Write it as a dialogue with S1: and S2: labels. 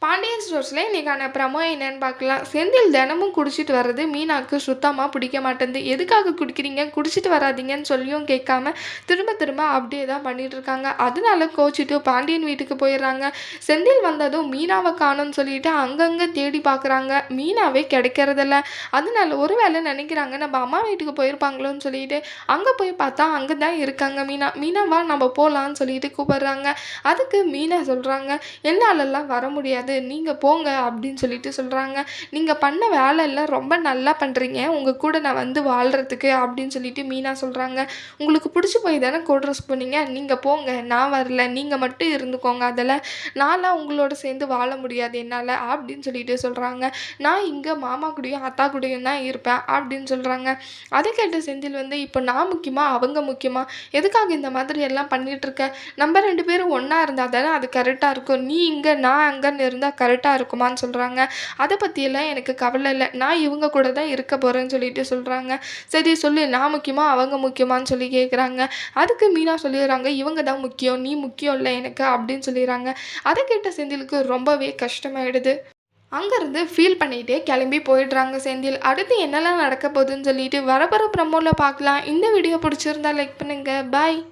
S1: பாண்டியன் ஸ்டோர்ஸில் இன்றைக்கான ப்ரமோ என்னன்னு பார்க்கலாம். செந்தில் தினமும் குடிச்சிட்டு வர்றது மீனாவுக்கு சுத்தமாக பிடிக்க மாட்டேங்குது. எதுக்காக குடிக்கிறீங்க, குடிச்சிட்டு வராதிங்கன்னு சொல்லியும் கேட்காம திரும்ப திரும்ப அப்படியே தான் பண்ணிட்டு இருக்காங்க. அதனால கோச்சிட்டு பாண்டியன் வீட்டுக்கு போயிடுறாங்க. செந்தில் வந்ததும் மீனாவை காணும்னு சொல்லிட்டு அங்கங்கே தேடி பார்க்குறாங்க. மீனாவே கிடைக்கிறதில்ல. அதனால ஒருவேளை நினைக்கிறாங்க நம்ம அம்மா வீட்டுக்கு போயிருப்பாங்களோன்னு சொல்லிட்டு அங்கே போய் பார்த்தா அங்கே தான் இருக்காங்க மீனா. மீனாவா நம்ம போகலான்னு சொல்லிட்டு கூப்பிடுறாங்க. அதுக்கு மீனா சொல்கிறாங்க, என்னாலெல்லாம் வர முடியாது, நீங்கள் போங்க அப்படின்னு சொல்லிட்டு சொல்கிறாங்க. நீங்கள் பண்ண வேலை எல்லாம் ரொம்ப நல்லா பண்ணுறீங்க, உங்கள் கூட நான் வந்து வாழ்கிறதுக்கு அப்படின்னு சொல்லிட்டு மீனா சொல்கிறாங்க. உங்களுக்கு பிடிச்சி போய் தானே கோட்ரஸ் போனீங்க, நீங்கள் போங்க, நான் வரல, நீங்கள் மட்டும் இருந்துக்கோங்க, அதெல்லாம் நான்லாம் உங்களோட சேர்ந்து வாழ முடியாது என்னால் அப்படின்னு சொல்லிட்டு சொல்கிறாங்க. நான் இங்கே மாமா கூடயும் அத்தா கூடயும் தான் இருப்பேன் அப்படின்னு சொல்கிறாங்க. அதை கேட்ட செந்தில் வந்து, இப்போ நான் முக்கியமா அவங்க முக்கியமா, எதுக்காக இந்த மாதிரி எல்லாம் பண்ணிகிட்டு இருக்க, நம்ம 2 பேரும் ஒன்றா இருந்தால் தானே அது கரெக்டாக இருக்கும், நீ இங்கே நான் அங்கன்னு இருந்தால் கரெக்டாக இருக்குமான்னு சொல்கிறாங்க. அதை பற்றியெல்லாம் எனக்கு கவலை இல்லை, நான் இவங்க கூட தான் இருக்க போகிறேன்னு சொல்லிட்டு சொல்கிறாங்க. சரி சொல்லு, நான் முக்கியமா அவங்க முக்கியமான்னு சொல்லி கேட்குறாங்க. அதுக்கு மீனா சொல்லிடுறாங்க, இவங்க தான் முக்கியம், நீ முக்கியம் இல்லை எனக்கு அப்படின்னு சொல்லிடுறாங்க. அதை கேட்ட செந்திலுக்கு ரொம்பவே கஷ்டமாயிடுது. அங்கேருந்து ஃபீல் பண்ணிகிட்டே கிளம்பி போயிடுறாங்க செந்தில். அடுத்து என்னெல்லாம் நடக்க போகுதுன்னு சொல்லிட்டு வரப்போகிற ப்ரமோவில் பார்க்கலாம். இந்த வீடியோ பிடிச்சிருந்தா லைக் பண்ணுங்கள். பாய்.